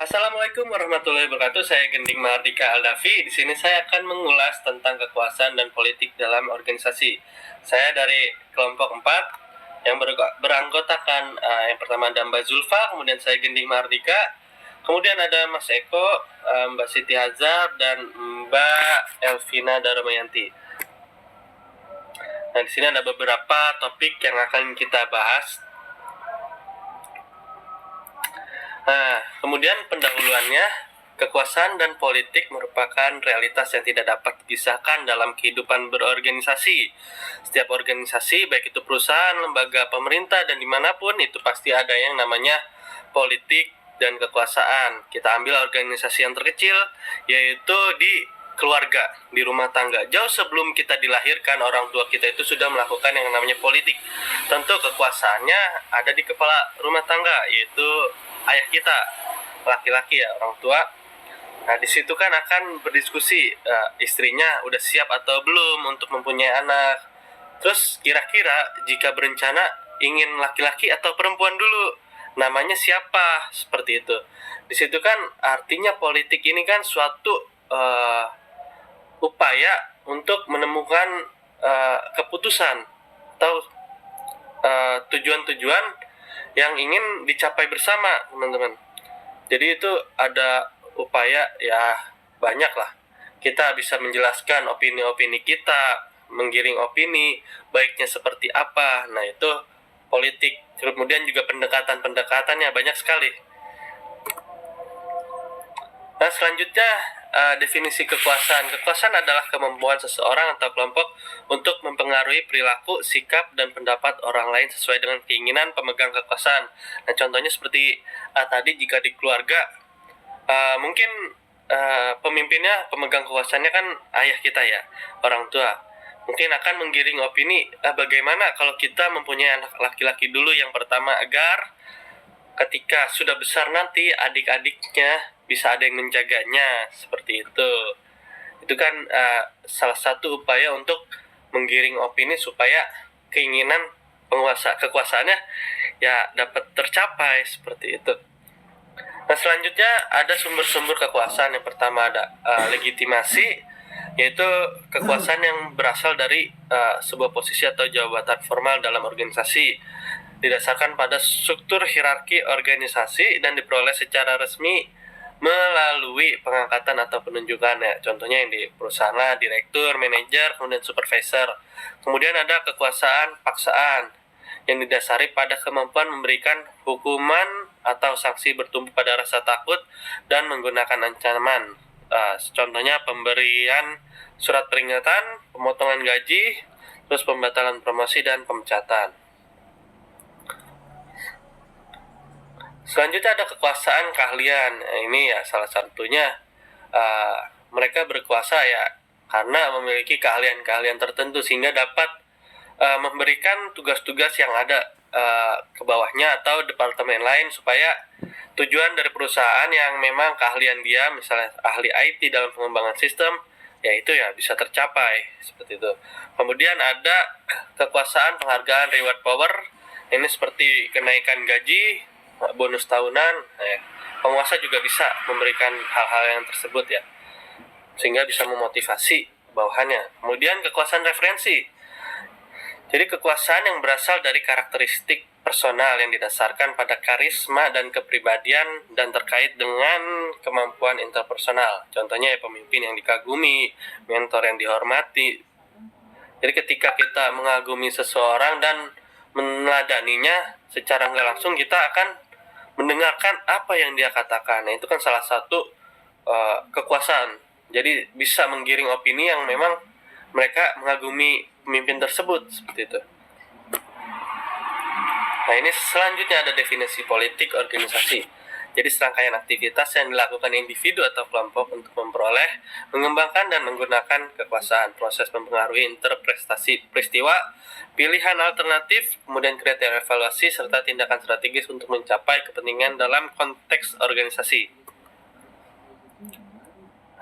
Assalamualaikum warahmatullahi wabarakatuh. Saya Gending Mahardika Aldafi. Di sini saya akan mengulas tentang kekuasaan dan politik dalam organisasi. Saya dari kelompok 4 yang beranggotakan yang pertama ada Mbak Zulfa, kemudian saya Gending Mahardika, kemudian ada Mas Eko, Mbak Siti Hazar, dan Mbak Elvina Darmayanti. Nah, di sini ada beberapa topik yang akan kita bahas. Nah, kemudian pendahuluannya, kekuasaan dan politik merupakan realitas yang tidak dapat dipisahkan dalam kehidupan berorganisasi. Setiap organisasi, baik itu perusahaan, lembaga pemerintah, dan dimanapun, itu pasti ada yang namanya politik dan kekuasaan. Kita ambil organisasi yang terkecil, yaitu di keluarga, di rumah tangga. Jauh sebelum kita dilahirkan, orang tua kita itu sudah melakukan yang namanya politik. Tentu kekuasaannya ada di kepala rumah tangga, yaitu ayah kita, laki-laki ya, orang tua. Nah, di situ kan akan berdiskusi istrinya udah siap atau belum untuk mempunyai anak. Terus kira-kira jika berencana ingin laki-laki atau perempuan dulu, namanya siapa, seperti itu. Di situ kan artinya politik ini kan suatu upaya untuk menemukan keputusan atau tujuan-tujuan yang ingin dicapai bersama, teman-teman. Jadi itu ada upaya ya, banyak lah. Kita bisa menjelaskan opini-opini kita, menggiring opini, baiknya seperti apa. Nah, itu politik. Kemudian juga pendekatan-pendekatannya banyak sekali. Nah, selanjutnya definisi kekuasaan. Kekuasaan adalah kemampuan seseorang atau kelompok untuk mempengaruhi perilaku, sikap, dan pendapat orang lain sesuai dengan keinginan pemegang kekuasaan. Nah, contohnya seperti tadi jika di keluarga, mungkin pemimpinnya, pemegang kekuasaannya kan ayah kita ya, orang tua. Mungkin akan menggiring opini bagaimana kalau kita mempunyai anak laki-laki dulu yang pertama, agar ketika sudah besar nanti adik-adiknya bisa ada yang menjaganya, seperti itu. Itu kan salah satu upaya untuk menggiring opini supaya keinginan kekuasaannya ya dapat tercapai, seperti itu. Nah, selanjutnya ada sumber-sumber kekuasaan. Yang pertama ada legitimasi, yaitu kekuasaan yang berasal dari sebuah posisi atau jabatan formal dalam organisasi, didasarkan pada struktur hierarki organisasi dan diperoleh secara resmi melalui pengangkatan atau penunjukan ya. Contohnya yang di perusahaan lah, direktur, manajer, kemudian supervisor. Kemudian ada kekuasaan paksaan yang didasari pada kemampuan memberikan hukuman atau sanksi bertumpu pada rasa takut dan menggunakan ancaman. Contohnya pemberian surat peringatan, pemotongan gaji, terus pembatalan promosi dan pemecatan. Selanjutnya ada kekuasaan keahlian. Ini ya salah satunya mereka berkuasa ya karena memiliki keahlian-keahlian tertentu sehingga dapat memberikan tugas-tugas yang ada ke bawahnya atau departemen lain supaya tujuan dari perusahaan yang memang keahlian dia, misalnya ahli IT dalam pengembangan sistem, ya itu ya bisa tercapai, seperti itu. Kemudian ada kekuasaan penghargaan, reward power. Ini seperti kenaikan gaji, bonus tahunan. Penguasa juga bisa memberikan hal-hal yang tersebut ya, sehingga bisa memotivasi bawahannya. Kemudian kekuasaan referensi. Jadi kekuasaan yang berasal dari karakteristik personal yang didasarkan pada karisma dan kepribadian dan terkait dengan kemampuan interpersonal. Contohnya ya pemimpin yang dikagumi, mentor yang dihormati. Jadi ketika kita mengagumi seseorang dan meneladaninya, secara nggak langsung kita akan mendengarkan apa yang dia katakan. Nah, itu kan salah satu kekuasaan. Jadi bisa menggiring opini yang memang mereka mengagumi pemimpin tersebut, seperti itu. Nah, ini selanjutnya ada definisi politik organisasi. Jadi serangkaian aktivitas yang dilakukan individu atau kelompok untuk memperoleh, mengembangkan, dan menggunakan kekuasaan. Proses mempengaruhi interpretasi peristiwa, pilihan alternatif, kemudian kriteria evaluasi, serta tindakan strategis untuk mencapai kepentingan dalam konteks organisasi.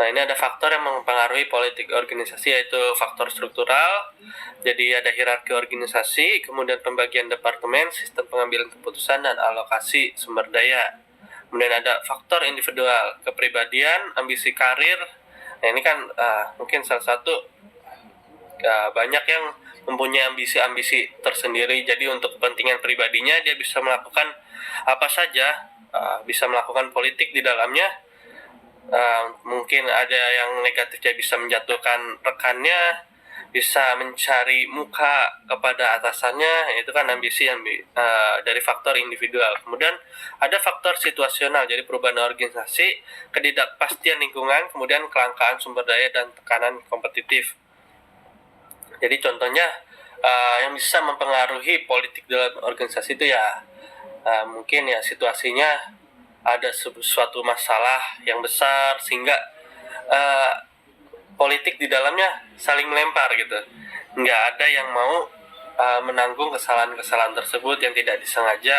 Nah, ini ada faktor yang mempengaruhi politik organisasi, yaitu faktor struktural. Jadi ada hierarki organisasi, kemudian pembagian departemen, sistem pengambilan keputusan, dan alokasi sumber daya. Kemudian ada faktor individual, kepribadian, ambisi karir. Nah ini kan mungkin salah satu banyak yang mempunyai ambisi-ambisi tersendiri. Jadi untuk kepentingan pribadinya dia bisa melakukan apa saja, bisa melakukan politik di dalamnya. Mungkin ada yang negatifnya bisa menjatuhkan rekannya, bisa mencari muka kepada atasannya. Itu kan ambisi yang dari faktor individual. Kemudian ada faktor situasional, jadi perubahan organisasi, ketidakpastian lingkungan, kemudian kelangkaan sumber daya dan tekanan kompetitif. Jadi contohnya yang bisa mempengaruhi politik dalam organisasi itu ya mungkin ya situasinya ada suatu masalah yang besar sehingga politik di dalamnya saling melempar gitu. Nggak ada yang mau menanggung kesalahan-kesalahan tersebut yang tidak disengaja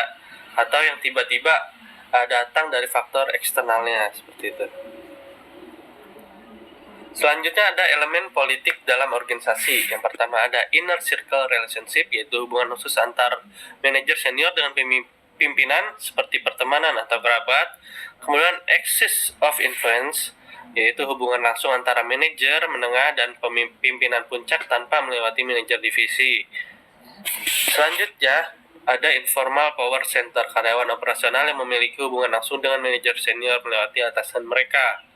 atau yang tiba-tiba datang dari faktor eksternalnya seperti itu. Selanjutnya ada elemen politik dalam organisasi. Yang pertama ada inner circle relationship, yaitu hubungan khusus antar manajer senior dengan pimpinan seperti pertemanan atau kerabat. Kemudian axis of influence, yaitu hubungan langsung antara manajer menengah dan pimpinan puncak tanpa melewati manajer divisi. Selanjutnya ada informal power center, karyawan operasional yang memiliki hubungan langsung dengan manajer senior melewati atasan mereka.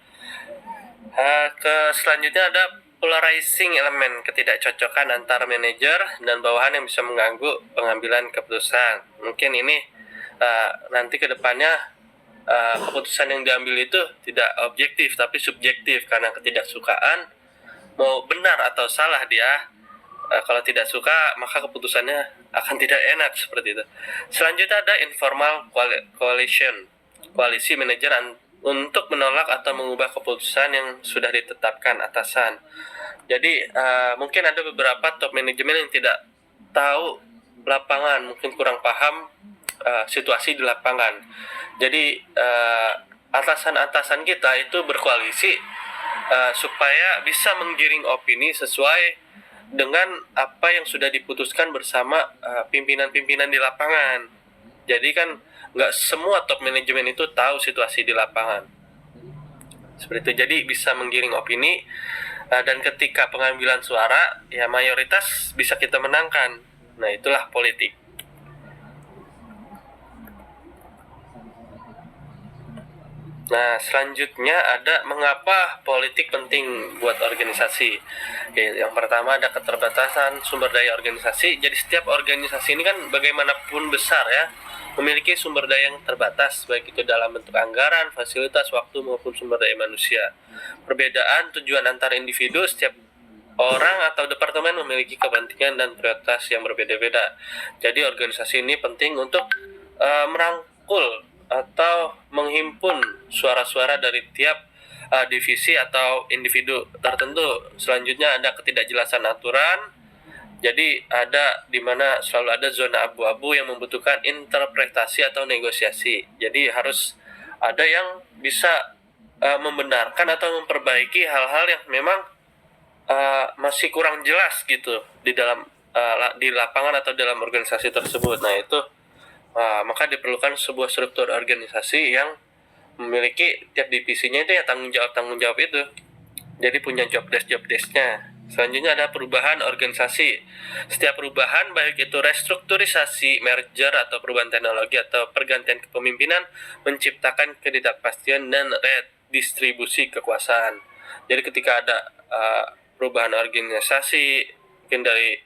Selanjutnya ada polarizing elemen, ketidakcocokan antara manajer dan bawahan yang bisa mengganggu pengambilan keputusan. Mungkin ini nanti ke depannya keputusan yang diambil itu tidak objektif tapi subjektif karena ketidaksukaan, mau benar atau salah dia. Kalau tidak suka maka keputusannya akan tidak enak seperti itu. Selanjutnya ada informal coalition, koalisi manajer untuk menolak atau mengubah keputusan yang sudah ditetapkan atasan. Jadi mungkin ada beberapa top manajemen yang tidak tahu lapangan, mungkin kurang paham situasi di lapangan. Jadi atasan-atasan kita itu berkoalisi supaya bisa menggiring opini sesuai dengan apa yang sudah diputuskan bersama pimpinan-pimpinan di lapangan. Jadi kan nggak semua top manajemen itu tahu situasi di lapangan. Seperti itu, jadi bisa menggiring opini dan ketika pengambilan suara ya mayoritas bisa kita menangkan. Nah itulah politik. Nah selanjutnya ada mengapa politik penting buat organisasi. Yang pertama ada keterbatasan sumber daya organisasi. Jadi setiap organisasi ini kan bagaimanapun besar ya, memiliki sumber daya yang terbatas, baik itu dalam bentuk anggaran, fasilitas, waktu maupun sumber daya manusia. Perbedaan tujuan antar individu, setiap orang atau departemen memiliki kepentingan dan prioritas yang berbeda-beda. Jadi organisasi ini penting untuk merangkul atau menghimpun suara-suara dari tiap divisi atau individu tertentu. Selanjutnya ada ketidakjelasan aturan. Jadi ada di mana selalu ada zona abu-abu yang membutuhkan interpretasi atau negosiasi. Jadi harus ada yang bisa membenarkan atau memperbaiki hal-hal yang memang masih kurang jelas gitu di dalam di lapangan atau dalam organisasi tersebut. Nah itu maka diperlukan sebuah struktur organisasi yang memiliki tiap divisinya itu ya tanggung jawab itu. Jadi punya job desk-nya. Selanjutnya ada perubahan organisasi. Setiap perubahan baik itu restrukturisasi, merger atau perubahan teknologi atau pergantian kepemimpinan menciptakan ketidakpastian dan redistribusi kekuasaan. Jadi ketika ada perubahan organisasi mungkin dari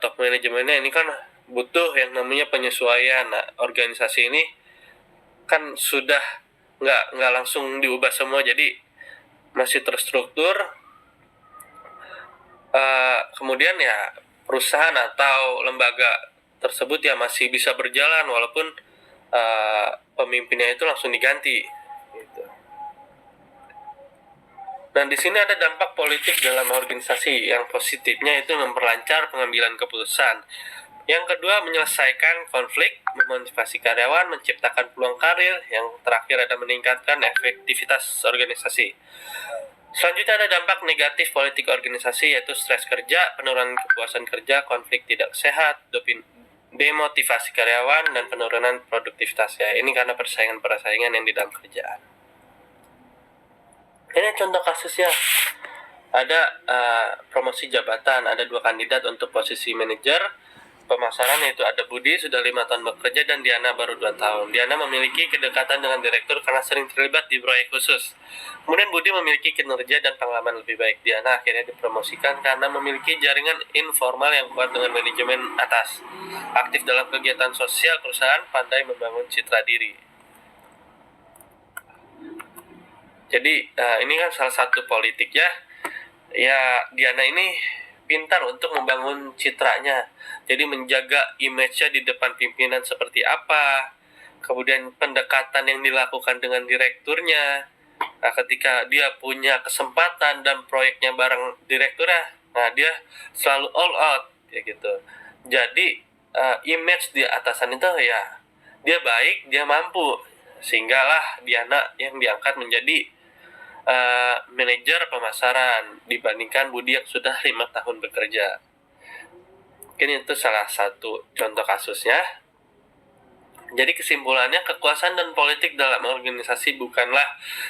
top manajemennya ini kan butuh yang namanya penyesuaian. Nah, organisasi ini kan sudah nggak langsung diubah semua, jadi masih terstruktur. Kemudian ya perusahaan atau lembaga tersebut ya masih bisa berjalan walaupun pemimpinnya itu langsung diganti. Gitu. Dan di sini ada dampak politik dalam organisasi. Yang positifnya itu memperlancar pengambilan keputusan. Yang kedua, menyelesaikan konflik, memotivasi karyawan, menciptakan peluang karir. Yang terakhir ada meningkatkan efektivitas organisasi. Selanjutnya ada dampak negatif politik organisasi, yaitu stres kerja, penurunan kepuasan kerja, konflik tidak sehat, demotivasi karyawan, dan penurunan produktivitasnya. Ini karena persaingan yang di dalam kerjaan. Ini contoh kasusnya. Ada promosi jabatan, ada 2 kandidat untuk posisi manajer pemasaran, yaitu ada Budi sudah 5 tahun bekerja dan Diana baru 2 tahun. Diana memiliki kedekatan dengan direktur karena sering terlibat di proyek khusus. Kemudian Budi memiliki kinerja dan pengalaman lebih baik. Diana akhirnya dipromosikan karena memiliki jaringan informal yang kuat dengan manajemen atas. Aktif dalam kegiatan sosial perusahaan, pandai membangun citra diri. Jadi ini kan salah satu politik ya. Ya, Diana ini pintar untuk membangun citranya. Jadi menjaga image-nya di depan pimpinan seperti apa. Kemudian pendekatan yang dilakukan dengan direkturnya. Nah, ketika dia punya kesempatan dan proyeknya bareng direkturnya, nah dia selalu all out ya gitu. Jadi image di atasan itu ya dia baik, dia mampu, sehinggalah Diana yang diangkat menjadi manajer pemasaran dibandingkan Budi yang sudah 5 tahun bekerja. Mungkin itu salah satu contoh kasusnya. Jadi kesimpulannya, kekuasaan dan politik dalam organisasi bukanlah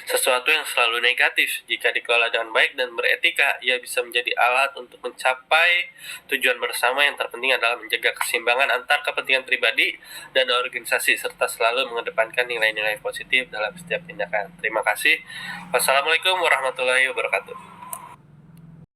sesuatu yang selalu negatif. Jika dikelola dengan baik dan beretika, ia bisa menjadi alat untuk mencapai tujuan bersama. Yang terpenting adalah menjaga keseimbangan antar kepentingan pribadi dan organisasi, serta selalu mengedepankan nilai-nilai positif dalam setiap tindakan. Terima kasih. Wassalamualaikum warahmatullahi wabarakatuh.